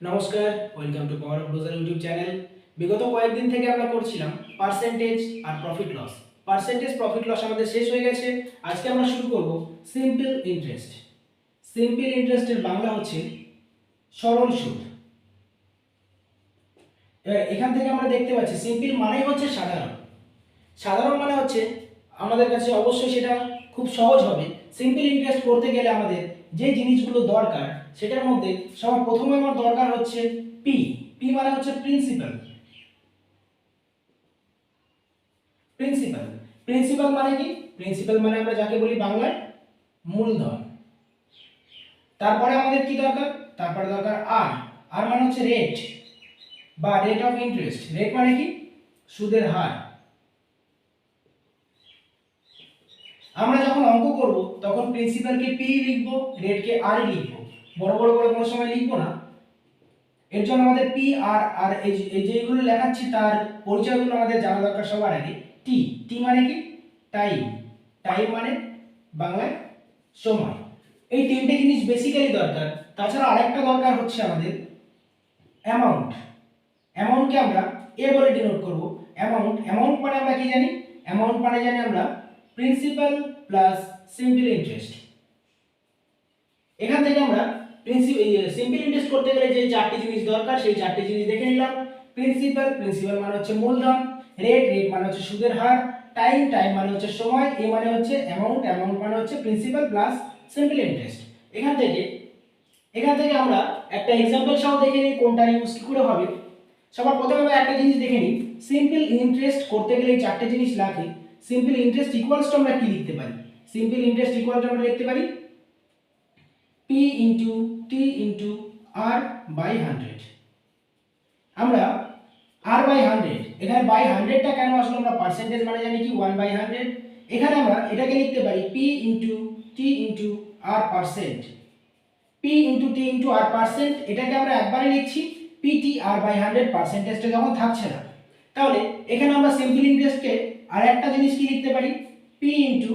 নমস্কার, welcome to power of dozer YouTube channel. বিগত কয়েকদিন থেকে আমরা করছিলাম পার্সেন্টেজ আর profit loss. Percentage profit loss আমাদের শেষ হয়ে গেছে। আজকে আমরা শুরু করব সিম্পল ইন্টারেস্ট। সিম্পল ইন্টারেস্টের বাংলা হচ্ছে সরল সুদ। এবার এখান থেকে আমরা দেখতে পাচ্ছি সিম্পল মানেই হচ্ছে সাধারণ। সাধারণ মানে হচ্ছে আমাদের কাছে অবশ্যই সেটা খুব সহজ হবে। সিম্পল ইন্টারেস্ট করতে গেলে আমাদের যে জিনিসগুলো দরকার সেটার মধ্যে সবার প্রথমে আমার দরকার হচ্ছে পি। পি মানে হচ্ছে প্রিন্সিপাল। প্রিন্সিপাল প্রিন্সিপাল মানে কি? প্রিন্সিপাল মানে আমরা যাকে বলি বাংলায় মূলধন। তারপরে আমাদের কি দরকার? তারপরে দরকার আর। আর মানে হচ্ছে রেট বা রেট অফ ইন্টারেস্ট। রেট মানে কি? সুদের হার। আমরা যখন অঙ্ক করব তখন প্রিন্সিপালকে পি লিখব, রেটকে আর লিখব। বড় বড় করে কোনো সময় লিখব না। এর জন্য আমাদের পি আর আর এই যেগুলো লেখাচ্ছি তার পরিচয়গুলো আমাদের জানা দরকার সবার আগে। টি। টি মানে কি? টাইম। টাইম মানে বাংলায় সময়। এই তিনটে জিনিস বেসিক্যালি দরকার। তাছাড়া আরেকটা দরকার হচ্ছে আমাদের অ্যামাউন্ট। অ্যামাউন্টকে আমরা এ বলে ডিনোট করব। অ্যামাউন্ট। অ্যামাউন্ট মানে আমরা কি জানি? অ্যামাউন্ট মানে জানি আমরা প্রিন্সিপাল প্লাস সিম্পল ইন্টারেস্ট। এখান থেকে আমরা সিম্পল ইন্টারেস্ট করতে গেলে যে চারটি জিনিস দরকার সেই চারটি জিনিস দেখে নিলাম। প্রিন্সিপাল। প্রিন্সিপাল মানে হচ্ছে মূলধন। রেট। রেট মানে হচ্ছে সুদের হার। টাইম। টাইম মানে হচ্ছে সময়। এ মানে হচ্ছে অ্যামাউন্ট। অ্যামাউন্ট মানে হচ্ছে প্রিন্সিপাল প্লাস সিম্পল ইন্টারেস্ট। এখান থেকে আমরা একটা एग्जांपल সহ দেখে নিই কোনটা ইউজ কি করে হবে। সবার প্রথমে আমরা একটা জিনিস দেখে নিই। সিম্পল ইন্টারেস্ট করতে গেলে এই চারটি জিনিস লাগে। সিম্পল ইন্টারেস্ট ইকুয়ালস টু আমরা কি লিখতে পারি? সিম্পল ইন্টারেস্ট ইকুয়াল টু আমরা লিখতে পারি P into T into R by 100। আমরা R by 100, এখানে by 100টা কেন আসলো? আমরা পার্সেন্টেজ মানে জানি কি 1 by 100। এখানে আমরা এটাকে লিখতে পারি P into T into R percent। P into T into R percent এটাকে আমরা একবারে লিখছি PT R by 100 পার্সেন্টেজটা যখন থাকছে না। তাহলে এখানে আমরা সিম্পল ইন্টারেস্টকে আর একটা জিনিস কি লিখতে পারি? P into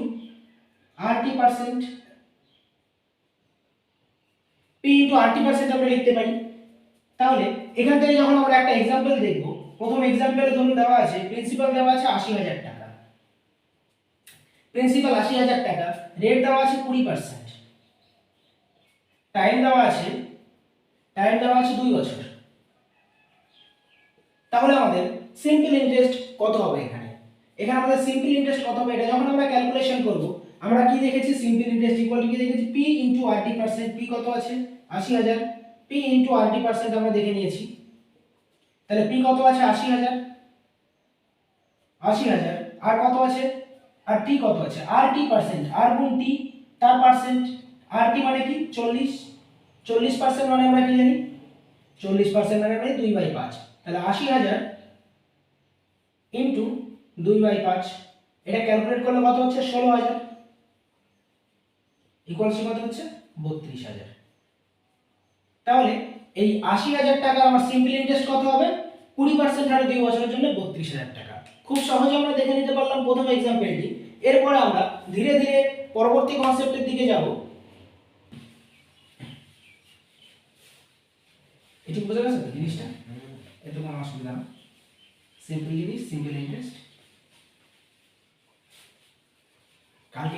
RT percent। P into RT percent আমরা লিখতে পারি। তাহলে এখান থেকে যখন আমরা একটা एग्जांपल দেখব, প্রথম एग्जांपले ধরুন দেওয়া আছে প্রিন্সিপাল দেওয়া আছে ৮০,০০০ টাকা। প্রিন্সিপাল ৮০,০০০ টাকা, রেট দেওয়া আছে 20%। টাইম দেওয়া আছে 2 বছর। তাহলে আমাদের সিম্পল ইন্টারেস্ট কত হবে এখানে? এখানে আমাদের সিম্পল ইন্টারেস্ট কত হবে এটা যখন আমরা ক্যালকুলেশন করব, আমরা কি দেখেছি? সিম্পল ইন্টারেস্ট ইকুয়াল টু কি দেখেছি? P into RT%। P কত আছে? ৮০,০০০। P into RT% আমরা দেখে নিয়েছি। তাহলে P কত আছে? ৮০,০০০। ৮০,০০০ আর কত আছে? আর T কত আছে? RT%। R গুণ T তার পার্সেন্ট। RT মানে কি? 40। 40% মানে আমরা কি জানি? 40% মানে 2/5। তাহলে ৮০,০০০ ইনটু 2/5, এটা ক্যালকুলেট করলে কত হচ্ছে? ১৬,০০০ ইকুয়ালস কত হচ্ছে? ৩২,০০০। তাহলে এই ৮০,০০০ টাকা আমার সিম্পল ইন্টারেস্ট কত হবে? 20% হারে 2 বছরের জন্য ৩২,০০০ টাকা। খুব সহজে আমরা দেখে নিতে পারলাম প্রথম एग्जांपलটি। এরপরে আমরা ধীরে ধীরে পরবর্তী কনসেপ্টের দিকে যাব। এটুকু বোঝা গেছে তো জিনিসটা? এতে কোনো অসুবিধা না। সিম্পল জিনিস, সিম্পল ইন্টারেস্ট। কালকে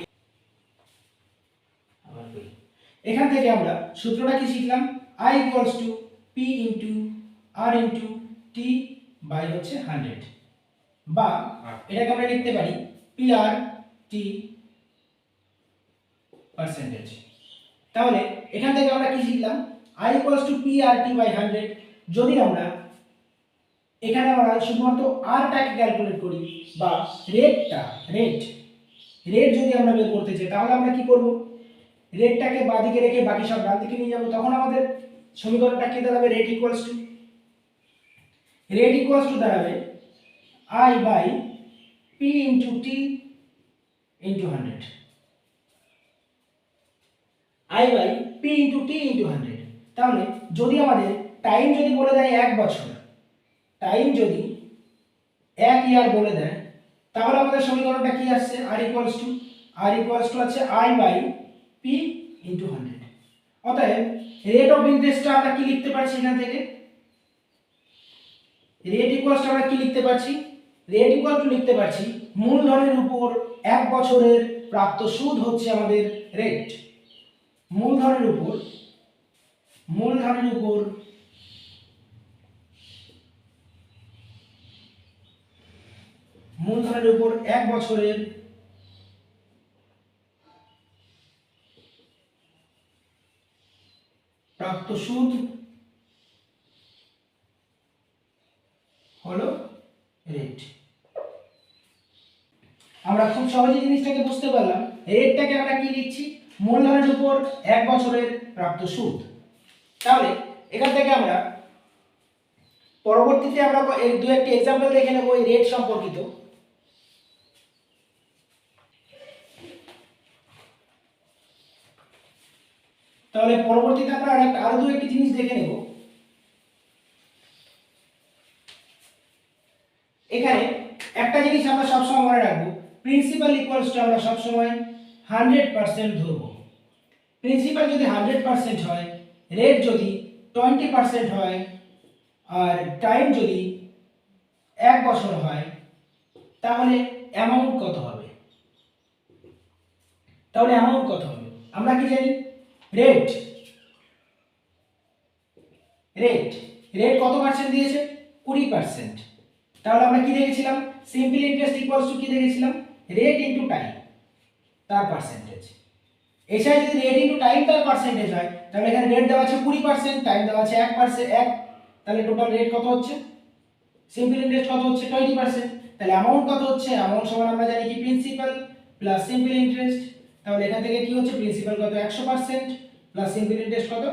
আবার কই। এখান থেকে আমরা সূত্রটা কি শিখলাম? I equals to P into R into T by হচ্ছে 100, বা এটাকে আমরা লিখতে পারি PR T পার্সেন্টেজ। তাহলে এখান থেকে আমরা কি শিখলাম? I equals to PRT by 100। যদি আমরা এখানে আমরা শুধুমাত্র R টাকে ক্যালকুলেট করি বা রেট যদি আমরা বের করতে চাই তাহলে আমরা কি করব? রেটটাকে বাঁদিকে রেখে বাকি সব ডান দিকে নিয়ে যাব। তখন আমাদের সমীকরণটা কি দাঁড়াবে? রেট ইকুয়ালস টু দাঁড়াবে I by P into T into 100। I by P into T into 100। তাহলে যদি আমাদের টাইম যদি বলে দেয় 1 বছর, টাইম যদি 1 ইয়ার বলে দেয়, তাহলে আমাদের সমীকরণটা কি আসছে? R equals to আছে I by P into 100। অতএব রেট অফ ইন্টারেস্টটা আমরা কি লিখতে পারছি এখান থেকে? রেট ইকুয়ালস আমরা কি লিখতে পারছি? রেট ইকুয়াল টু লিখতে পারছি মূলধনের উপর 1 বছরের প্রাপ্ত সুদ হচ্ছে আমাদের রেট। মূলধনের উপর 1 বছরের প্রাপ্ত সুদ হলো রেট। আমরা খুব সহজে জিনিসটাকে বুঝতে পারলাম। রেটটাকে আমরা কি লিখছি? মূলধনের উপর 1 বছরের প্রাপ্ত সুদ। তাহলে এখান থেকে আমরা পরবর্তীতে আমরা দু একটি एग्जांपल দেখে নেব এই রেট সম্পর্কিত। তাহলে পরবর্তীতে আমরা আরো দু একটি জিনিস দেখে নেব। এখানে একটা জিনিস আমরা সব সময় মনে রাখবো, প্রিন্সিপাল ইকুয়ালস টু আমরা সব সময় 100% ধরব। প্রিন্সিপাল যদি 100% হয়, রেট যদি 20% হয়, আর টাইম যদি 1 বছর হয়, তাহলে অ্যামাউন্ট কত হবে? আমরা কি জানি? রেট কত পার্সেন্ট দিয়েছে? 20%। তাহলে আমরা কি দেখেছিলাম? সিম্পল ইন্টারেস্ট ইকুয়ালস টু কি দেখেছিলাম? রেট ইনটু টাইম তার পার্সেন্টেজ। এছাড়া যদি রেট ইনটু টাইম তার পার্সেন্টেজ হয়, তাহলে এখানে রেট দেওয়া আছে 20%, টাইম দেওয়া আছে 1%, তাহলে টোটাল রেট কত হচ্ছে? সিম্পল ইন্টারেস্ট কত হচ্ছে? 20%। তাহলে অ্যামাউন্ট কত হচ্ছে? অ্যামাউন্ট সমান আমরা জানি কি প্রিন্সিপাল প্লাস সিম্পল ইন্টারেস্ট। তাহলে এখান থেকে কি হচ্ছে? প্রিন্সিপাল কত? 100% প্লাস সিম্পল ইন্টারেস্ট কত?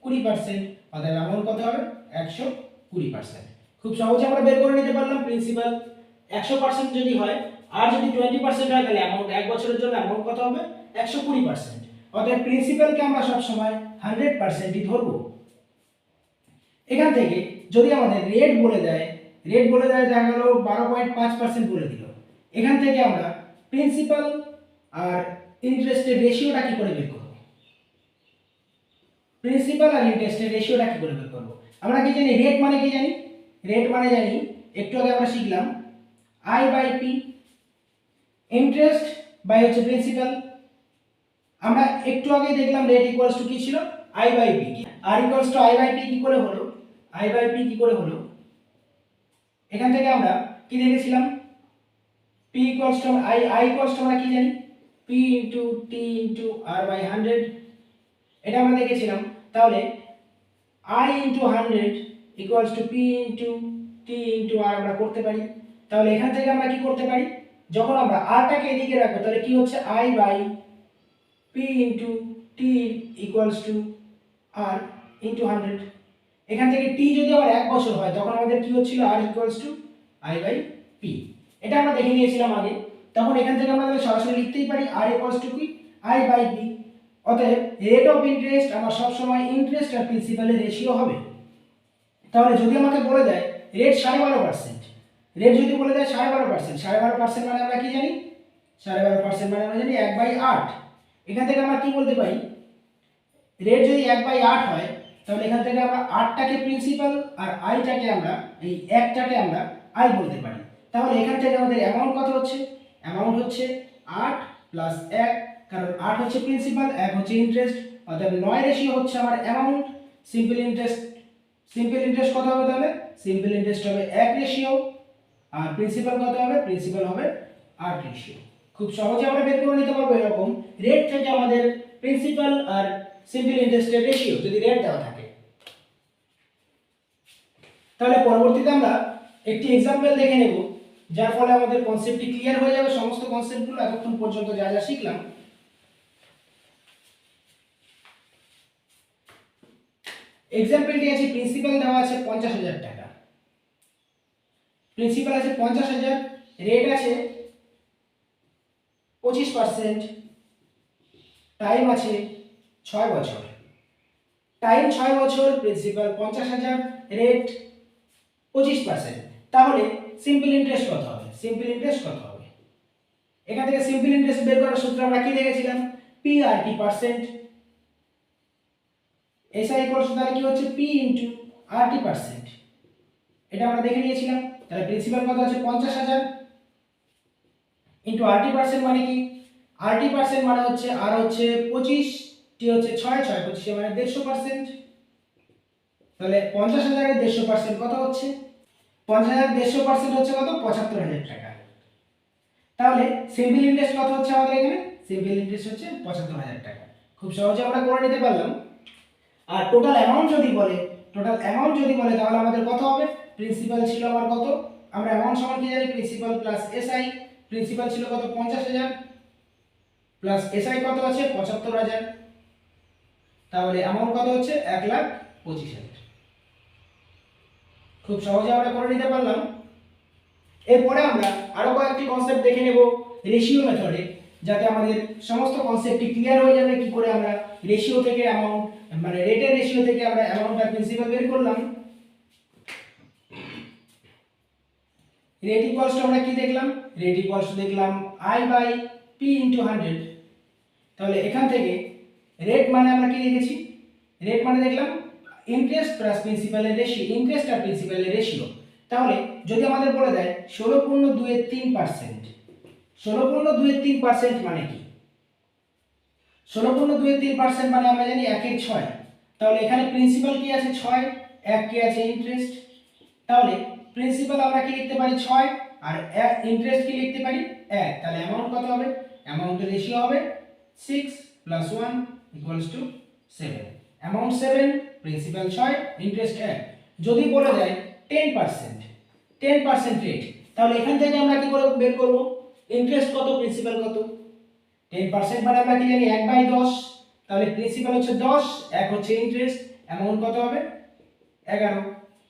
20%। অর্থাৎ অ্যামাউন্ট কত হবে? 120%। খুব সহজে আমরা বের করে নিতে পারলাম প্রিন্সিপাল 100% যদি হয় আর যদি 20% হয়, তাহলে অ্যামাউন্ট 1 বছরের জন্য অ্যামাউন্ট কত হবে? 120%। অর্থাৎ প্রিন্সিপালকে আমরা সব সময় 100%ই ধরব। এখান থেকে যদি আমাদের রেট বলে দেয় দেখা গেল 12.5% বলে দিল, এখান থেকে আমরা প্রিন্সিপাল আর ইন্টারেস্টের রেশিওটা কি করে বের করব? আমরা কি জানি? রেট মানে কি জানি? একটু আগে আমরা শিখলাম I by P, interest by হচ্ছে প্রিন্সিপাল। আমরা একটু আগে দেখলাম রেট ইকুয়ালস টু কি ছিল? I by P. আর equals to I by P কি করে হলো? এখান থেকে আমরা কি দেখেছিলাম? P equals to I equals to আমরা কি জানি? P into T into R by 100, এটা আমরা দেখেছিলাম। তাহলে I into 100 equals to P into T into R আমরা করতে পারি। তাহলে এখান থেকে আমরা কি করতে পারি? যখন আমরা r টাকে এদিকে রাখবো, তাহলে কি হচ্ছে? I by P into T equals to R into 100। এখান থেকে T যদি আবার 1 বছর হয়, তখন আমাদের কি হচ্ছিল? R equals to I by P। এটা আমরা দেখে নিয়েছিলাম আগে। তখন এখান থেকে আমরা সরাসরি লিখতেই পারি R ইকুয়ালস টু কি? I by P। অতএব রেট অফ ইন্টারেস্ট আমার সব সময় ইন্টারেস্ট আর প্রিন্সিপালের রেশিও হবে। তাহলে যদি আমাকে বলে দেয় রেট 12.5%, রেট যদি বলে দেয় 12.5% মানে আমরা কি জানি? 12.5% মানে আমরা জানি 1/8। এখান থেকে আমরা কি বলতে পারি? রেট যদি 1/8 হয়, তাহলে এখান থেকে আমরা 8টাকে প্রিন্সিপাল আর আইটাকে আমরা এই 1টাকে আমরা আই বলতে পারি। তাহলে এখান থেকে আমাদের অ্যামাউন্ট কত হচ্ছে? অ্যামাউন্ট হচ্ছে 8 প্লাস 1, কারণ 8 হচ্ছে প্রিন্সিপাল, 1 হচ্ছে ইন্টারেস্ট, অর্থাৎ 9 রেশিও হচ্ছে আমার অ্যামাউন্ট। সিম্পল ইন্টারেস্ট কত হবে? তাহলে সিম্পল ইন্টারেস্ট হবে 1 রেশিও, আর প্রিন্সিপাল কত হবে? প্রিন্সিপাল হবে 8 রেশিও। খুব সহজে আমরা বের করে নিতে পারবো এরকম রেট থেকে আমাদের প্রিন্সিপাল আর সিম্পল ইন্টারেস্টের রেশিও যদি রেট দেওয়া থাকে। তাহলে পরবর্তীতে আমরা একটি एग्जांपल দেখে নেব, যার ফলে আমাদের কনসেপ্টটি ক্লিয়ার হয়ে যাবে। সমস্ত কনসেপ্টগুলো এতক্ষণ পর্যন্ত যা যা শিখলাম। एग्जांपलটি আছে প্রিন্সিপাল দেওয়া আছে 50,000 টাকা, প্রিন্সিপাল আছে 50,000, রেট আছে 25%, টাইম আছে 6 বছর। টাইম 6 বছর, প্রিন্সিপাল 50,000, রেট 25%। তাহলে সিম্পল ইন্টারেস্ট কত হবে? এখান থেকে সিম্পল ইন্টারেস্ট বের করার সূত্র আমরা কি দেখেছিলাম? পি আর টি পার্সেন্ট। এসআই ইকুয়ালস তাহলে কি হচ্ছে পি ইনটু RT%। এটা আমরা দেখে নিয়েছিলাম। তাহলে প্রিন্সিপাল কত আছে 50,000 ইনটু RT% মানে কি, RT% মানে হচ্ছে আর হচ্ছে 25, টি হচ্ছে 6, 6 25 মানে 150%। তাহলে 50,000 এর 150% কত হচ্ছে, 50,000 150% হচ্ছে কত 75,000 টাকা। তাহলে সিম্পল ইন্টারেস্ট কত হচ্ছে আমাদের এখানে, সিম্পল ইন্টারেস্ট হচ্ছে 75,000 টাকা। খুব সহজে আমরা করে নিতে পারলাম। আর টোটাল অ্যামাউন্ট যদি বলে, তাহলে আমাদের কত হবে, প্রিন্সিপাল ছিল আমার কত, আমরা অ্যামাউন্ট সমান কি জানি, প্রিন্সিপাল প্লাস এসআই। প্রিন্সিপাল ছিল কত 50,000 প্লাস এসআই কত আছে 75,000, তাহলে অ্যামাউন্ট কত হচ্ছে 1,25,000। খুব সহজে আমরা করে নিতে পারলাম। এরপরে আমরা আরো কয়েকটি কনসেপ্ট দেখে নেব রেশিও মেথডে, যাতে আমাদের সমস্ত কনসেপ্টটি ক্লিয়ার হয়ে যাবে কি করে আমরা রেশিও থেকে অ্যামাউন্ট, মানে রেটের রেশিও থেকে আমরা অ্যামাউন্ট আর প্রিন্সিপাল বের করলাম। রেট ইকুয়ালস টু আমরা কি দেখলাম, রেট ইকুয়ালস টু দেখলাম I বাই P ইনটু 100। তাহলে এখান থেকে রেট মানে আমরা কি দেখেছি, রেট মানে দেখলাম ইন্টারেস্ট প্লাস প্রিন্সিপালের রেশিও, ইন্টারেস্ট আর প্রিন্সিপালের রেশিও। তাহলে যদি আমাদের বলে দেয় 16.23%, 16.23% মানে কি, 16.23% মানে আমরা জানি 1/6। তাহলে এখানে প্রিন্সিপাল কি আছে 6, 1 কি আছে ইন্টারেস্ট। তাহলে প্রিন্সিপাল আমরা কি লিখতে পারি 6 আর ইন্টারেস্ট কি লিখতে পারি 1। তাহলে অ্যামাউন্ট কত হবে, অ্যামাউন্টের রেশিও হবে 6 + 1 = 7। Amount 7, principal 6, interest 1। যদি বলে দেয় 10% রেট, তাহলে এখান থেকে আমরা কি করে বের করব, ইন্টারেস্ট কত প্রিন্সিপাল কত, 10% মানে আমরা কি জানি 1/10। তাহলে প্রিন্সিপাল হচ্ছে 10, 1 হচ্ছে ইন্টারেস্ট, অ্যামাউন্ট কত হবে 11।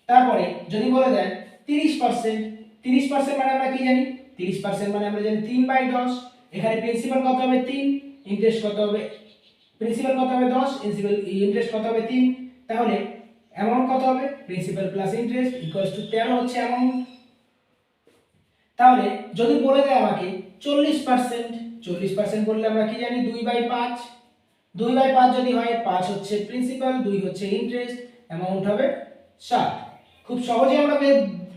তারপরে যদি বলে দেয় 30%, 30% মানে আমরা কি জানি, 30% মানে আমরা জানি 3/10। এখানে প্রিন্সিপাল কত হবে 3, ইন্টারেস্ট কত হবে, প্রিন্সিপাল কত হবে 10, ইন্টারেস্ট কত হবে 3। তাহলে অ্যামাউন্ট কত হবে, principal plus interest equals to 13 হচ্ছে অ্যামাউন্ট। তাহলে যদি বলে দেয় আমাকে 40%, 40% বললে আমরা কি জানি 2/5, 2/5 যদি হয় 5 হচ্ছে প্রিন্সিপাল, 2 হচ্ছে ইন্টারেস্ট, অ্যামাউন্ট হবে 7। খুব সহজেই আমরা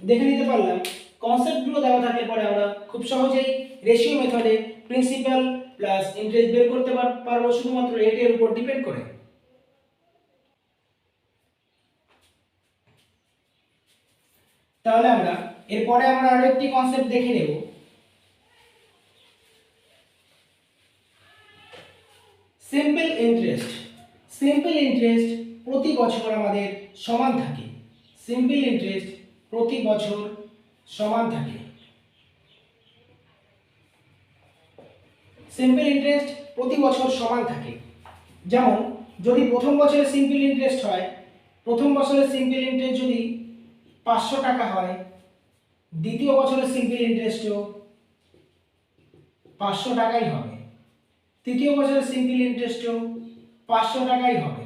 দেখে নিতে পারলাম। কনসেপ্টগুলো দেওয়া থাকলে পরে আমরা খুব সহজেই রেশিও মেথডে প্রিন্সিপাল প্লাস ইন্টারেস্ট বের করতে পারবো শুধুমাত্র রেটের উপর ডিপেন্ড করে। তাহলে আমরা এরপরে আমরা আরেকটি কনসেপ্ট দেখে নেব, সিম্পল ইন্টারেস্ট। সিম্পল ইন্টারেস্ট প্রতি বছর আমাদের সমান থাকে, সিম্পল ইন্টারেস্ট প্রতি বছর সমান থাকে। সিম্পল ইন্টারেস্ট প্রতি বছর সমান থাকে। যেমন যদি প্রথম বছরে সিম্পল ইন্টারেস্ট হয়, প্রথম বছরের সিম্পল ইন্টারেস্ট যদি 500 টাকা হয়, দ্বিতীয় বছরের সিম্পল ইন্টারেস্টও 500 টাকাই হবে, তৃতীয় বছরের সিম্পল ইন্টারেস্টও 500 টাকাই হবে।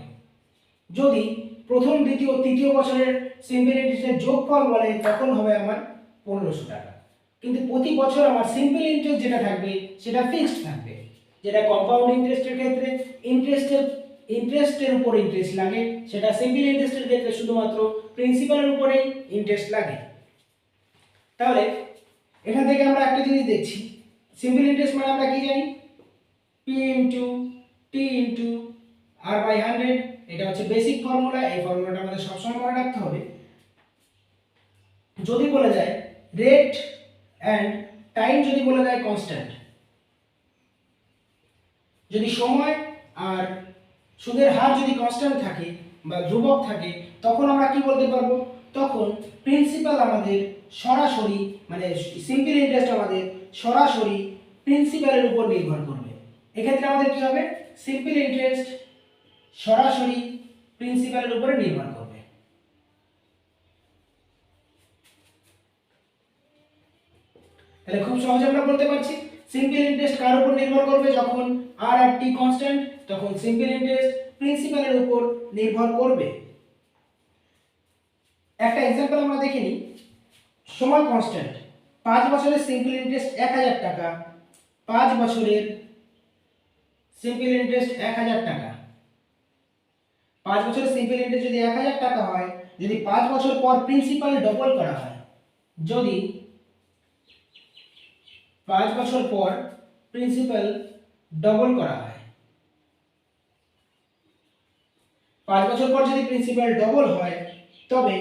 যদি প্রথম, দ্বিতীয়, তৃতীয় বছরের সিম্পল ইন্টারেস্টের যোগফল বলে তখন হবে আমার 1500 টাকা। কিন্তু প্রতি বছর আমার সিম্পল ইন্টারেস্ট যেটা থাকবে সেটা ফিক্সড থাকবে। যেটা কম্পাউন্ড ইন্টারেস্টের ক্ষেত্রে ইন্টারেস্টের উপর ইন্টারেস্ট লাগে, সেটা সিম্পল ইন্টারেস্টের ক্ষেত্রে শুধুমাত্র প্রিন্সিপালের উপরেই ইন্টারেস্ট লাগে। তাহলে এখান থেকে আমরা একটা জিনিস দেখছি, সিম্পল ইন্টারেস্ট মানে আমরা কি জানি, P into T into R/100। এটা হচ্ছে বেসিক ফর্মুলা, এই ফর্মুলাটা আমাদের সবসময় মনে রাখতে হবে। যদি বলে যায় রেট অ্যান্ড টাইম, যদি বলে দেয় কনস্ট্যান্ট, যদি সময় আর সুদের হার যদি কনস্ট্যান্ট থাকে বা ধ্রুবক থাকে, তখন আমরা কি বলতে পারবো, তখন প্রিন্সিপাল আমাদের সরাসরি, মানে সিম্পল ইন্টারেস্ট আমাদের সরাসরি প্রিন্সিপালের উপর নির্ভর করবে। এক্ষেত্রে আমাদের কি হবে, সিম্পল ইন্টারেস্ট সরাসরি প্রিন্সিপালের উপরে নির্ভর করবে। তাহলে খুব সহজে আমরা বলতে পারছি সিম্পল ইন্টারেস্ট কার উপর নির্ভর করবে, যখন আর আর টি কনস্ট্যান্ট, তখন সিম্পল ইন্টারেস্ট প্রিন্সিপালের উপর নির্ভর করবে। একটা एग्जांपल আমরা দেখে নিই। সময় কনস্ট্যান্ট, 5 বছরের সিম্পল ইন্টারেস্ট 1000 টাকা, 5 বছরের সিম্পল ইন্টারেস্ট 1000 টাকা। 5 বছরের সিম্পল ইন্টারেস্ট যদি 1000 টাকা হয়, যদি 5 বছর পর প্রিন্সিপাল ডবল করা হয়, যদি 5 বছর পর প্রিন্সিপাল ডবল করা হয়, 5 বছর পর যদি প্রিন্সিপাল ডবল হয়, তবে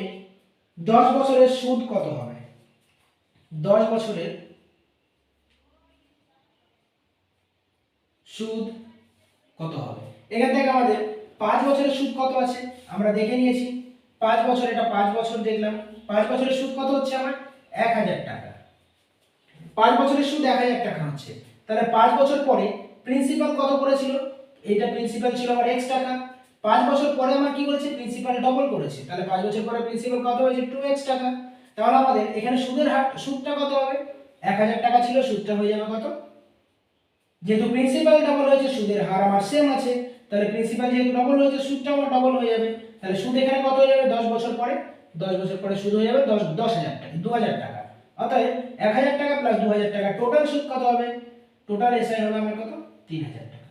10 বছরের সুদ কত হবে? 10 বছরের সুদ কত হবে? এখান থেকে আমাদের 5 বছরের সুদ কত আছে আমরা দেখে নিয়েছি। 5 বছর, এটা 5 বছর দেখলাম। 5 বছরের সুদ কত হচ্ছে আমার? 1000 টাকা। 5 বছরের সুদ 1000 টাকা হচ্ছে। তাহলে 5 বছর পরে প্রিন্সিপাল কত করেছিল? এটা প্রিন্সিপাল ছিল আমার x টাকা। 5 বছর পরে আমার কি করেছে? প্রিন্সিপাল ডবল করেছে। তাহলে 5 বছর পরে প্রিন্সিপাল কত হয়েছে? 2x টাকা। তাহলে আমাদের এখানে সুদের হার, সুদটা কত হবে? 1000 টাকা ছিল, সুদটা হয়ে যাবে কত? যেহেতু প্রিন্সিপাল ডবল হয়েছে, সুদের হার আমার সেম আছে, তাহলে প্রিন্সিপাল যেহেতু ডবল হয়েছে, সুদটাও আমার ডবল হয়ে যাবে। তাহলে সুদ এখানে কত হয়ে যাবে? 10 বছর পরে, 10 বছর পরে সুদ হয়ে যাবে 10000 টাকা, 2000 টাকা। অতএব 1000 টাকা প্লাস 2000 টাকা টোটাল সুদ কত হবে? টোটাল এসআই হবে আমার কত? 3000 টাকা।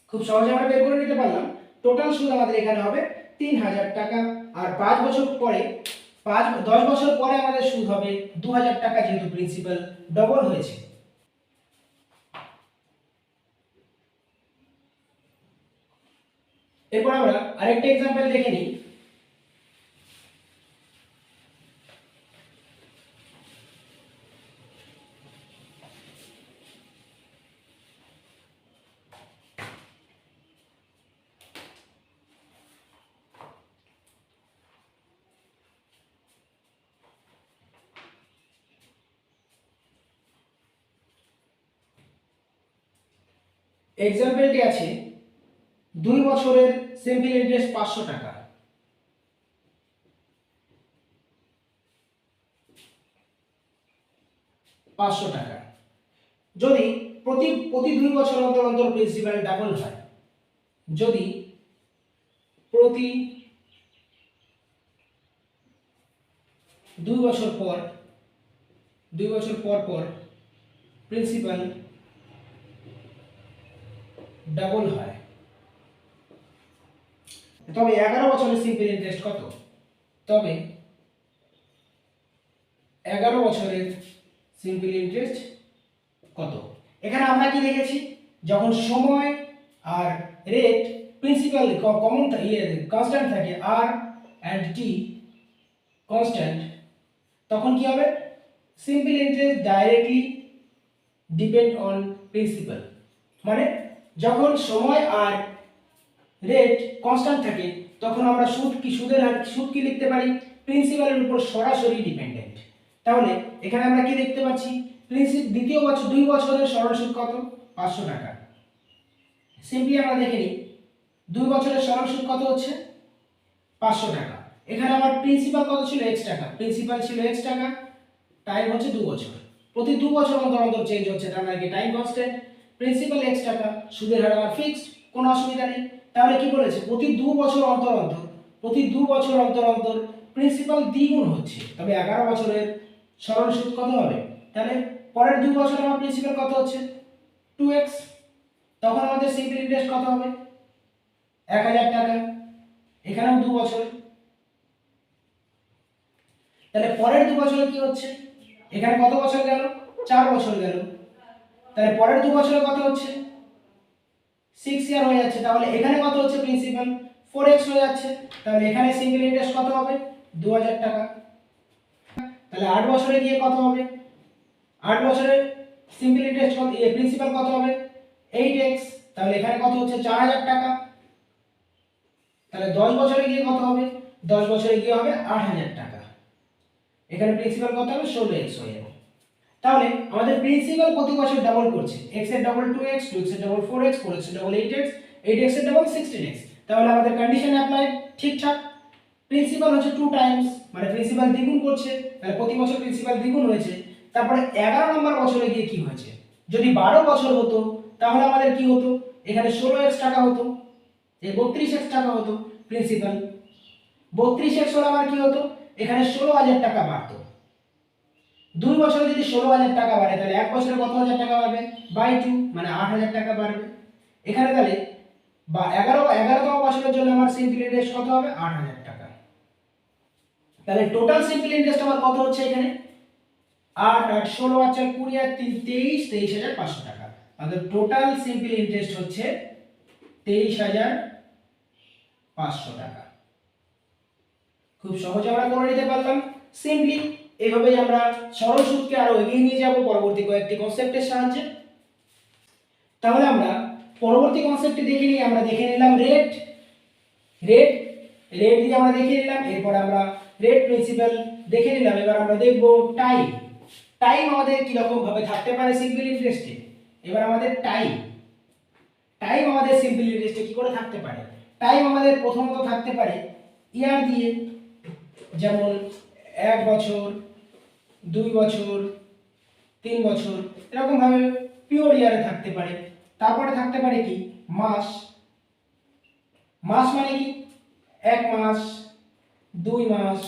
খুব সহজে আমরা বের করে নিতে পারলাম। টোটাল সুদ আমাদের এখানে হবে 3000 টাকা। আর 5 বছর পরে 10 বছর পরে আমাদের সুদ হবে 2000 টাকা, যেহেতু প্রিন্সিপাল ডবল হয়েছে। এরপর আমরা আরেকটা एग्जांपल দেখে নিই। एग्जांपलটি আছে 2 বছরের সিম্পল ইন্টারেস্ট 500 টাকা। 500 টাকা। যদি প্রতি 2 বছর অন্তর অন্তর প্রিন্সিপাল ডাবল হয়, যদি প্রতি 2 বছর পর 2 বছর পর পর প্রিন্সিপাল ডাবল হয়, তবে 11 বছরের সিম্পল ইন্টারেস্ট কত? তবে 11 বছরের সিম্পল ইন্টারেস্ট কত? এখানে আমরা কি দেখেছি? যখন সময় আর রেট প্রিন্সিপাল কমন কনস্ট্যান্ট থাকে, আর এন্ড টি কনস্ট্যান্ট, তখন কি হবে? Simple interest directly depend on principal. মানে যখন সময় আর রেট কনস্ট্যান্ট থাকে, তখন আমরা সুদের হার, সুদ কি লিখতে পারি? প্রিন্সিপালের উপর সরাসরি ডিপেন্ডেন্ট। তাহলে এখানে আমরা কি দেখতে পাচ্ছি? দ্বিতীয় বছর 2 বছরের সরল সুদ কত? 500 টাকা। সিম্পলি আমরা দেখে নিই 2 বছরের সরল সুদ কত হচ্ছে? 500 টাকা। এখানে আমার প্রিন্সিপাল কত ছিল? x টাকা। প্রিন্সিপাল ছিল x টাকা, টাইম হচ্ছে 2 বছর। প্রতি 2 বছর অন্তর অন্তর চেঞ্জ হচ্ছে, তার মানে কি টাইম কনস্ট্যান্ট। প্রিন্সিপাল x টাকা, সুদের হার আমার ফিক্সড, কোনো অসুবিধা নেই। তাহলে কি বলেছে? প্রতি 2 বছর অন্তর অন্তর, প্রতি 2 বছর অন্তর অন্তর প্রিন্সিপাল দ্বিগুণ হচ্ছে, তবে 11 বছরের সরল সুদ কত হবে? তাহলে পরের 2 বছরে আমার প্রিন্সিপাল কত হচ্ছে? 2x। তখন আমাদের সিম্পল ইন্টারেস্ট কত হবে? 1000 টাকা। এখানেও 2 বছর। তাহলে পরের 2 বছরে কি হচ্ছে? এখানে কত বছর গেল? 4 বছর গেল। তাহলে পরের 2 বছরে কত হচ্ছে? 6 ইয়ার হয়ে যাচ্ছে। তাহলে এখানে কত হচ্ছে প্রিন্সিপাল? 4x হয়ে যাচ্ছে। তাহলে এখানে সিম্পল ইন্টারেস্ট কত হবে? 2000 টাকা। তাহলে 8 বছরে গিয়ে কত হবে? 8 বছরে সিম্পল ইন্টারেস্ট কত, প্রিন্সিপাল কত হবে? 8x। তাহলে এখানে কত হচ্ছে? 4000 টাকা। তাহলে 10 বছরে গিয়ে কত হবে? 10 বছরে গিয়ে হবে 8000 টাকা। এখানে প্রিন্সিপাল কত হবে? 16x হয়ে যাবে। তাহলে আমাদের প্রিন্সিপাল প্রতি বছর ডাবল করছে। x এর ডাবল 2x, 2x এর ডাবল 4x, 4x এর ডাবল 8x, 8x এর ডাবল 16x। তাহলে আমাদের কন্ডিশন অ্যাপ্লাই ঠিকঠাক। প্রিন্সিপাল হচ্ছে 2 টাইমস, মানে প্রিন্সিপাল দ্বিগুণ করছে, তাহলে প্রতি বছর প্রিন্সিপাল দ্বিগুণ হয়েছে। তারপরে 11 নম্বর বছরে গিয়ে কি হয়েছে? যদি 12 বছর হতো, তাহলে আমাদের কি হতো? এখানে 16x টাকা হতো, এই 32x টাকা হতো প্রিন্সিপাল। 32x হলে আমার কি হতো? এখানে 16000 টাকা বাড়তো। 2 বছরে যদি 16000 টাকা বাড়ে, তাহলে 1 বছরে কত হাজার টাকা বাড়বে? বাই 2, মানে 8000 টাকা বাড়বে। এখানে তাহলে বা 11তম বছরের জন্য আমার সিম্পল ইন্টারেস্ট কত হবে 8,000 টাকা। তাহলে টোটাল সিম্পল ইন্টারেস্ট আমার কত হচ্ছে এখানে 8 আর 16 আর 4 20 আর 3 23,500 টাকা। তাহলে টোটাল সিম্পল ইন্টারেস্ট হচ্ছে 23,500 টাকা। খুব সহজে আমরা করে নিতে পারলাম সিম্পলি। এভাবেই আমরা সরল সুদকে আরো এগিয়ে নিয়ে যাব পরবর্তী কয়েকটি কনসেপ্টের সাহায্যে। তাহলে আমরা পরবর্তী কনসেপ্টে দেখে নিই। আমরা দেখে নিলাম রেট রেট রেট দিয়ে আমরা দেখে নিলাম। এরপর আমরা রেট প্রিন্সিপাল দেখে নিলাম। এবার আমরা দেখব টাইম। টাইম আমাদের কি রকম ভাবে থাকতে পারে সিম্পল ইন্টারেস্টে। এবার আমাদের টাইম আমাদের সিম্পল ইন্টারেস্টে কি করে থাকতে পারে। টাইম আমাদের প্রথমত থাকতে পারে ইয়ার দিয়ে, যেমন 1 বছর, 2 বছর, 3 বছর, এরকম ভাবে পিওর ইয়ারে থাকতে পারে। তারপরে থাকতে পারে কি মাস। মাস মানে কি 1 মাস, 2 মাস,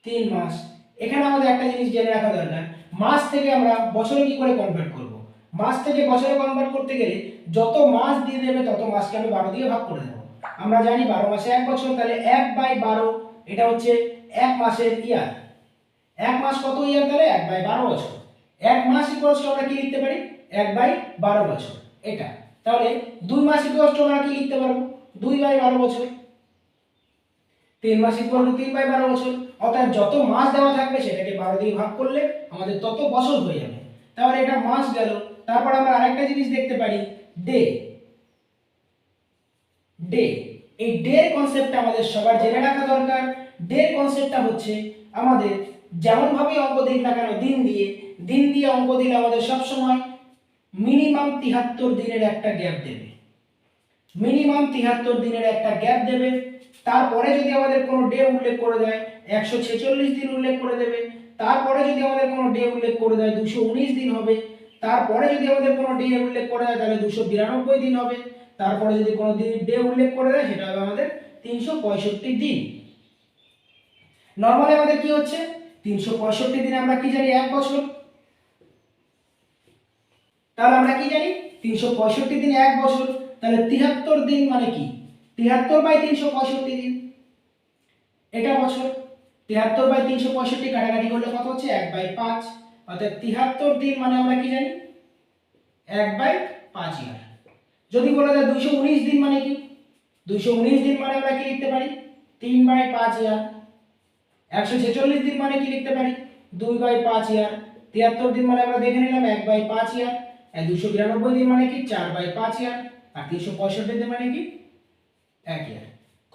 3 মাস। এখানে আমাদের একটা জিনিস জেনে রাখা দরকার, মাস থেকে আমরা বছরে কি করে কনভার্ট করব। মাস থেকে বছরে কনভার্ট করতে গেলে যত মাস দিয়ে দেবে তত মাসকে আমি 12 দিয়ে ভাগ করে দেব। আমরা জানি 12 মাসে 1 বছর, তাহলে 1/12 এটা হচ্ছে 1 মাসের ইয়ার। 1 মাস কত ইয়ার, তাহলে 1/12 বছর। 1 মাস ইকুয়ালস টু আমরা কি লিখতে পারি 1/12 বছর এটা। তাহলে 2 মাস ইকুয়ালস টু আমরা কি লিখতে পারবো 2/12 বছর। 3 মাস ইকুয়াল টু 3/12 বছর। অর্থাৎ যত মাস দেওয়া থাকবে সেটাকে 12 দিয়ে ভাগ করলে আমাদের তত বছর হয়ে যাবে। তাহলে এটা মাস গেল। তারপর আমরা আরেকটা জিনিস দেখতে পারি ডে। ডে, এই ডে কনসেপ্টটা আমাদের সবার জেনে রাখা দরকার। ডে কনসেপ্টটা হচ্ছে আমাদের যেমন ভাবে অঙ্ক দিন না কেন দিন দিয়ে অঙ্ক দিলে আমাদের সব সময় মিনিমাম 73 দিনের একটা গ্যাপ দেবে। মিনিমাম 73 দিনের একটা গ্যাপ দেবে। তারপরে যদি আমাদের কোনো ডে উল্লেখ করে দেয় 146 দিন উল্লেখ করে দেবে। তারপরে যদি আমাদের কোনো ডে উল্লেখ করে দেয় 219 দিন হবে। তারপরে যদি আমাদের কোনো ডে উল্লেখ করে দেয় তাহলে 292 দিন হবে। তারপরে যদি কোনো ডে উল্লেখ করে দেয় সেটা হবে আমাদের 365 দিন। নরমালি আমাদের কি হচ্ছে 365 দিনে আমরা কি জানি 1 বছর। তাহলে আমরা কি জানি 365 দিনে 1 বছর। তাহলে 73 দিন মানে কি 73/365 দিন, এটা বছর। 73/365 কাটাকাটি করলে কত হচ্ছে 1/5। অর্থাৎ 73 দিন মানে আমরা কি জানি 1/5 ইয়ার। যদি বলা যায় 219 দিন মানে কি 219 দিন মানে আমরা কি লিখতে পারি 3/5 ইয়ার। 146 দিন মানে কি লিখতে পারি 2/5 ইয়ার। 73 দিন মানে আমরা দেখে নিলাম 1/5 ইয়ার। আর 292 দিন মানে কি 4/5 ইয়ার। আর 365 দিন মানে কি 1 ইয়ার।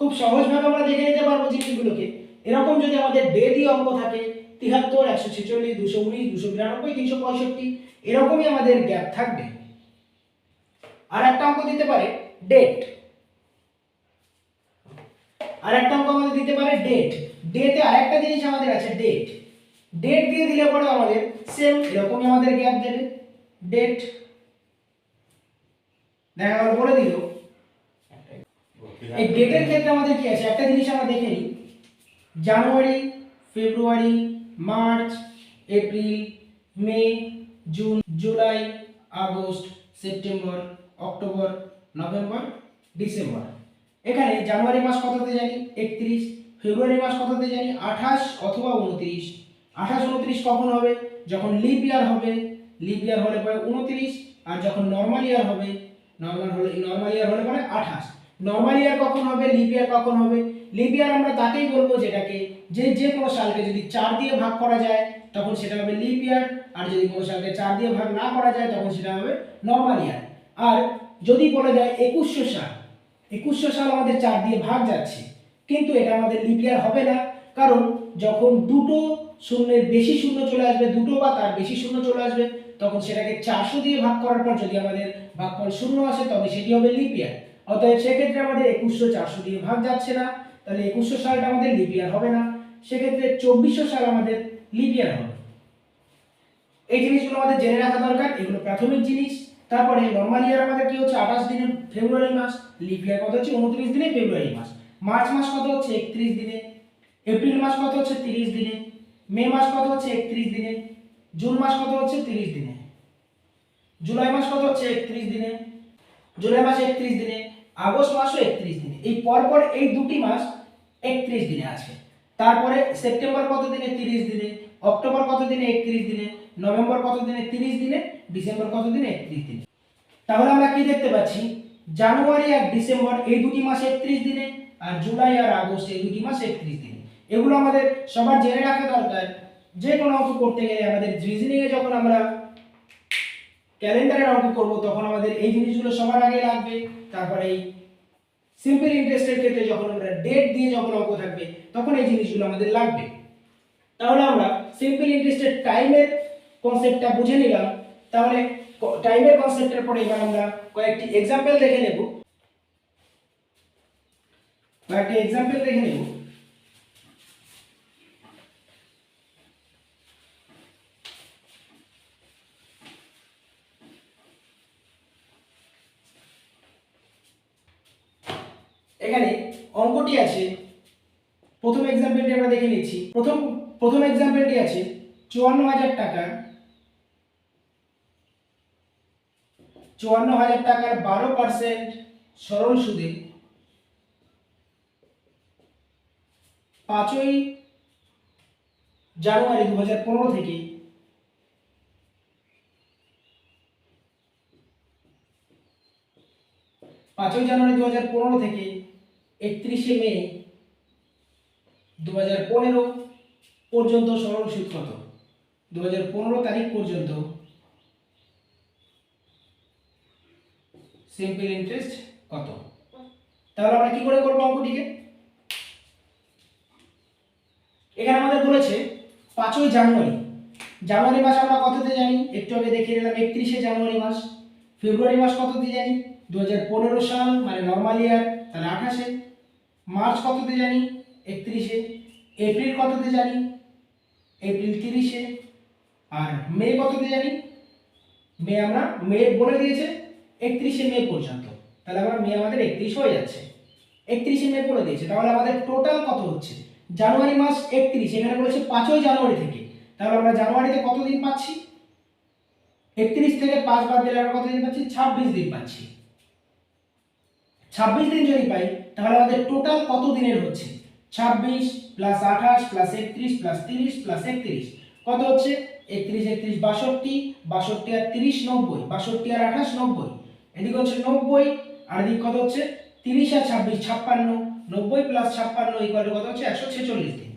খুব সহজভাবে আমরা দেখে নিতে পারবো জিনিসগুলোকে। এরকম যদি আমাদের ডে দিয়ে অঙ্ক থাকে 73, 146, 219, 292, 365 এরকমই আমাদের গ্যাপ থাকবে। আর একটা অঙ্ক দিতে পারে ডেট। আর একটা অঙ্ক আমাদের দিতে পারে ডেট। ডেটে আরেকটা জিনিস আমাদের আছে ডেট। ডেট দিয়ে দিলে পরে আমাদের সেম এরকমই আমাদের গ্যাপ দেবে ডেট। দেখা গেল বলে দিল এই ডেটের ক্ষেত্রে আমাদের কি আছে একটা জিনিস আমরা দেখে নিই। January, February, March, April, May, June, July, August, September, October, November, December. এখানে জানুয়ারি মাস কততে জানি 31, ফেব্রুয়ারি মাস কততে জানি 28 অথবা 29। 28, 29 কখন হবে যখন লিপ ইয়ার হবে। লিপ ইয়ার হলে পরে 29। আর যখন নরমাল ইয়ার হবে নরমাল ইয়ার হলে পরে 28। নরমাল ইয়ার কখন হবে লিপ ইয়ার কখন হবে। লিপ ইয়ার আমরা তাকেই বলবো যেটাকে যে কোনো সালকে যদি 4 দিয়ে ভাগ করা যায় তখন সেটা হবে লিপ ইয়ার। আর যদি কোনো সালকে 4 দিয়ে ভাগ না করা যায় তখন সেটা হবে নরমাল ইয়ার। আর যদি বলা যায় 2100 সাল, 2100 সাল আমাদের 4 দিয়ে ভাগ যাচ্ছে কিন্তু এটা আমাদের লিপ ইয়ার হবে না। কারণ যখন দুটো শূন্যের বেশি শূন্য চলে আসবে, দুটো বা তার বেশি শূন্য চলে আসবে, তখন সেটাকে 400 দিয়ে ভাগ করার পর যদি আমাদের ভাগফল শূন্য আসে তবে সেটি হবে লিপ ইয়ার। অতএব সেক্ষেত্রে আমাদের 2100 400 দিয়ে ভাগ যাচ্ছে না, তাহলে 2100 সালটা আমাদের লিপ ইয়ার হবে না। সেক্ষেত্রে 2400 সাল আমাদের লিপ ইয়ার হবে। এই জিনিসগুলো আমাদের জেনে রাখা দরকার, এগুলো প্রাথমিক জিনিস। তারপরে নরমাল ইয়ার আমাদের কি হচ্ছে 28 দিনে ফেব্রুয়ারি মাস। লিপ ইয়ার কত হচ্ছে 29 দিনে ফেব্রুয়ারি মাস। মার্চ মাস কত হচ্ছে 31 দিনে। এপ্রিল মাস কত হচ্ছে 30 দিনে। মে মাস কত হচ্ছে 31 দিনে। জুন মাস কত হচ্ছে 30 দিনে। জুলাই মাস কত হচ্ছে 31 দিনে। জুলাই মাস 31 দিনে। আগস্ট মাসও 31 দিনে, এই পরপর এই দুটি মাস 31 দিনে আছে। তারপরে সেপ্টেম্বর কত দিনে? 30 দিনে। অক্টোবর কত দিনে? 31 দিনে। নভেম্বর কত দিনে? 30 দিনে। ডিসেম্বর কত দিনে? 31 দিনে। তাহলে আমরা কি দেখতে পাচ্ছি, জানুয়ারি আর ডিসেম্বর এই দুটি মাস 31 দিনে, আর জুলাই আর আগস্ট এই দুটি মাস 31 দিনে। এগুলো আমাদের সবার জেনে রাখা দরকার। যে কোনো অঙ্ক করতে গেলে আমাদের রিজনিং এ যখন আমরা ক্যালেন্ডারের অঙ্ক করব তখন আমাদের এই জিনিসগুলো সবার আগে লাগবে। তারপরে এই সিম্পল ইন্টারেস্টের ক্ষেত্রে যখন আমরা ডেট দিয়ে যখন অঙ্ক থাকবে তখন এই জিনিসগুলো আমাদের লাগবে। তাহলে আমরা সিম্পল ইন্টারেস্টের টাইমের কনসেপ্টটা বুঝে নিলাম। তাহলে টাইমের কনসেপ্টের পরে এবার আমরা কয়েকটি এক্সাম্পল দেখে নেব। এখানে অঙ্কটি আছে, প্রথম এক্সাম্পলটি আমরা দেখে নিচ্ছি। প্রথম এক্সাম্পলটি আছে 54,000 টাকার 12% সরল সুদে 5ই জানুয়ারি 2015 থেকে 31শে মে 2015 পর্যন্ত সরল সুদ কত? 2015 তারিখ পর্যন্ত সিম্পল ইন্টারেস্ট কত? তাহলে আমরা কি করে করব অঙ্কটিকে? এখানে আমাদের বলেছে 5ই জানুয়ারি। জানুয়ারি মাস আমরা কততে জানি? একটু আগে দেখিয়ে দিলাম 31শে জানুয়ারি মাস। ফেব্রুয়ারি মাস কততে জানি? 2015 সাল মানে নরমাল ইয়ার, তাহলে 28-এ। মার্চ কততে জানি? 31-এ। এপ্রিল কততে জানি? এপ্রিল 30-এ। আর মে কততে জানি? মে বলে দিয়েছে 31শে মে পর্যন্ত, তাহলে আমরা মে আমাদের 31 হয়ে যাচ্ছে। 31শে মে বলে দিয়েছে, তাহলে আমাদের টোটাল কত হচ্ছে? জানুয়ারি মাস 31, এখানে বলেছে 5ই জানুয়ারি থেকে, তাহলে আমরা জানুয়ারিতে কত দিন পাচ্ছি? 31 থেকে 5 বাদ দিলে আমরা কত দিন পাচ্ছি? 26 দিন পাচ্ছি। 26 দিন যদি পাই তাহলে আমাদের টোটাল কত দিনের হচ্ছে? 26 প্লাস 28 প্লাস 31 প্লাস 30 প্লাস 31 কত হচ্ছে? 31 31 62, 62 আর 30 90, 62 আর 28 90, এদিকে হচ্ছে 90, আর এদিকে কত হচ্ছে? 30 আর 26 56, 90 প্লাস 56 ইকুয়াল কত হচ্ছে? 146 দিন।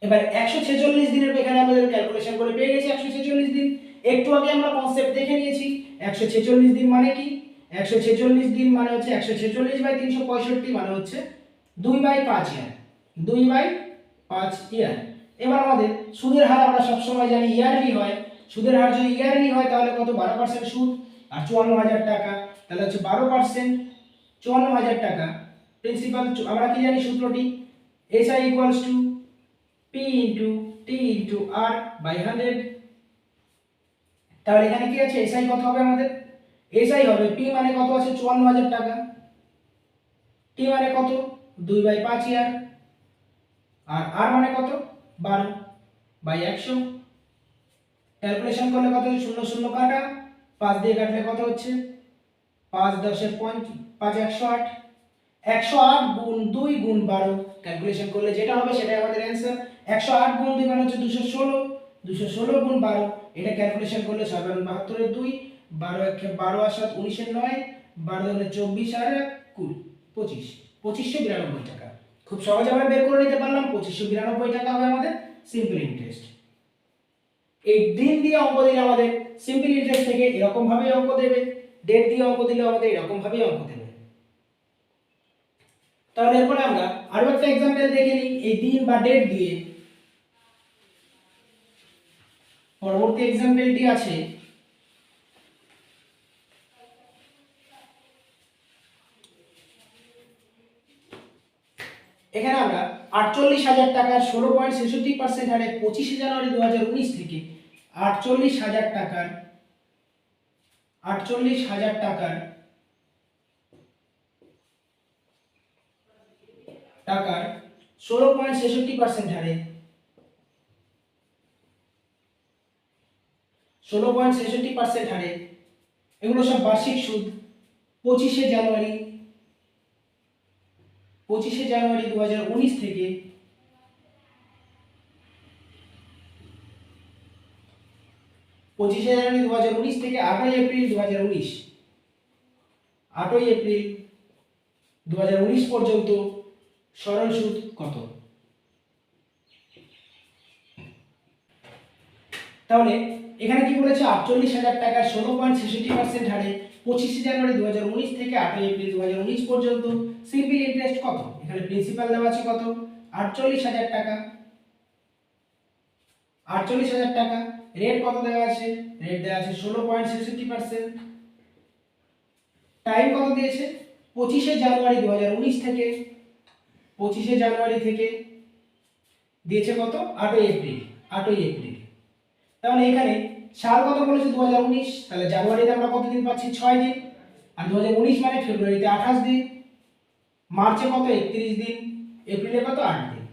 এবার 146 দিনের এখানে আমাদের ক্যালকুলেশন করে পেয়ে গেছি 146 দিন। একটু আগে আমরা কনসেপ্ট দেখে নিয়েছি 146 দিন মানে কি? 146 দিন মানে হচ্ছে 146/365 মানে হচ্ছে 2/5 ইয়ার, 2/5 ইয়ার। এবার আমাদের সুদের হার আমরা সব সময় জানি ইয়ারলি হয়। সুদের হার যদি ইয়ারলি হয় তাহলে কত? 12% সুদ, আর 54,000 টাকা, তাহলে হচ্ছে 12% 54,000 টাকা। প্রিন্সিপাল আমরা কি জানি সূত্রটি? SI equals to P into T into R by 100। তাহলে এখানে কি আছে? SI কত হবে আমাদের? SI হবে P মানে কত আছে? 54,000 টাকা। T মানে কত? 2/5 ইয়ার। আর R মানে কত? 12 বাই 100। ক্যালকুলেশন করলে কত? 0 0 কাটা, 5 দিয়ে কাটলে কত হচ্ছে? 5 10 এর 5 108। 108 গুণ 2 গুণ 12 ক্যালকুলেশন করলে যেটা হবে সেটাই আমাদের অ্যানসার। 108 গুণ 2 মানে হচ্ছে 216, 216 গুণ 12 এটা ক্যালকুলেশন করলে 772 এর 2, 12 1 12 আর 7 19 এর 9, 12 দুগুণে 24 আর 20 25, 2592 টাকা। খুব সহজে আমরা বের করে নিতে পারলাম 2592 টাকা হবে আমাদের সিম্পল ইন্টারেস্ট। এই দিন দিয়ে অঙ্ক দিলে আমাদের সিম্পল ইন্টারেস্ট থেকে এরকম ভাবে অঙ্ক দেবে, ডেট দিয়ে অঙ্ক দিলে আমাদের এরকম ভাবে অঙ্ক দেবে। তাহলে এরপরে আমরা আরো একটা एग्जांपल দেখে নিই এই দিন বা ডেট দিয়ে। পরবর্তী एग्जांपलটি আছে এখানে আমরা 48,000 টাকার 16.66% হারে 25 জানুয়ারি 2019 থেকে 48,000 টাকার 16.66% হারে 16.66% হারে, এগুলো সব বার্ষিক সুদ, 25 জানুয়ারি 2019 থেকে 8ই এপ্রিল 2019, 8ই এপ্রিল 2019 পর্যন্ত সরল সুদ কত? তাহলে এখানে কি বলেছে 48,000 টাকা 16.66% হারে 25 জানুয়ারি 2019 থেকে 8 এপ্রিল 2019 পর্যন্ত সিম্পল ইন্টারেস্ট কত? এখানে প্রিন্সিপাল দেওয়া আছে কত? 48,000 টাকা। 48,000 টাকা। রেট কত দেওয়া আছে? রেট দেওয়া আছে 16.66%। টাইম কত দিয়েছে? 25 জানুয়ারি 2019 থেকে 25 জানুয়ারি থেকে দিয়েছে কত? 8 এপ্রিল। 8 এপ্রিল। তাহলে এখানে সাল কত বলেছে? 2019। তাহলে জানুয়ারিতে আমরা কত দিন পাচ্ছি? 6 দিন। আর 2019 মানে ফেব্রুয়ারিতে 28 দিন, মার্চে কত? 31 দিন, এপ্রিলে কত? 8 দিন।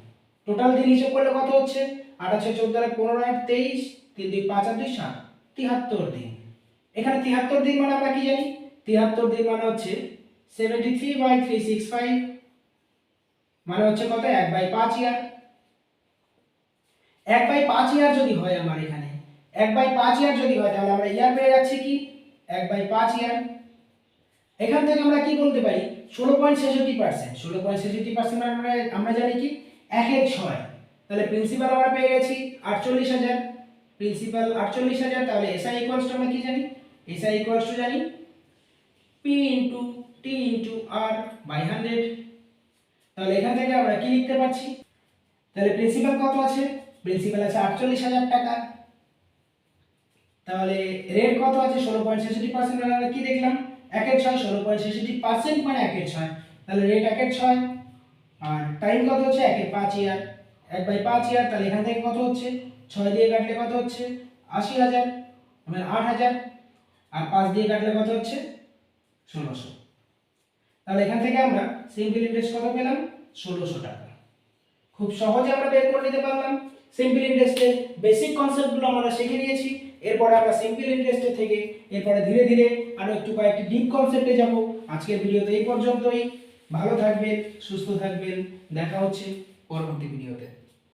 টোটাল দিন হিসাব করলে কত হচ্ছে? 8 আছে 14 15 8 23, 3 2 5 আর 2 7, 73 দিন। এখানে 73 দিন মানে আমরা কি জানি? 73 দিন মানে হচ্ছে 73/365, মানে হচ্ছে কত? 1/5 ইয়ার। 1/5 ইয়ার যদি হয় আমার এখানে 1/5 ইয়ার যদি হয় তাহলে আমরা ইয়ার পেয়ে যাচ্ছি কি? 1/5 ইয়ার। এখান থেকে আমরা কি বলতে পারি? 16.66%। 16.66% আমরা জানি কি? 1/6। তাহলে প্রিন্সিপাল আমরা পেয়ে গেছি 48,000। প্রিন্সিপাল 48,000। তাহলে SI ইকুয়ালস টু আমরা কি জানি? SI ইকুয়ালস টু জানি P into T into R by 100। তাহলে এখান থেকে আমরা কি লিখতে পারছি? তাহলে প্রিন্সিপাল কত আছে? প্রিন্সিপাল আছে 48,000 টাকা। তাহলে রেট কত আছে? 16.66%। আমরা কি দেখলাম? 1/6। 16.66% মানে 1/6। তাহলে রেট 1/6। আর টাইম কত হচ্ছে? 1/5 ইয়ার। 1/5 ইয়ার। তাহলে এখান থেকে কত হচ্ছে? 6 দিয়ে কাটলে কত হচ্ছে? 80,000 মানে 8,000। আর 5 দিয়ে কাটলে কত হচ্ছে? 1600। তাহলে এখান থেকে আমরা সিম্পল ইন্টারেস্ট কত পেলাম? 1600 টাকা। খুব সহজে আমরা বের করে নিতে পারলাম। সিম্পল ইন্টারেস্টের বেসিক কনসেপ্টগুলো আমরা শিখে নিয়েছি। এরপরে আমরা সিম্পল ইন্টারেস্টের থেকে এরপরে ধীরে ধীরে আরো একটু কয়েকটি ডিপ কনসেপ্টে যাব। আজকের ভিডিওতে এই পর্যন্তই। ভালো থাকবেন, সুস্থ থাকবেন। দেখা হচ্ছে পরবর্তী ভিডিওতে।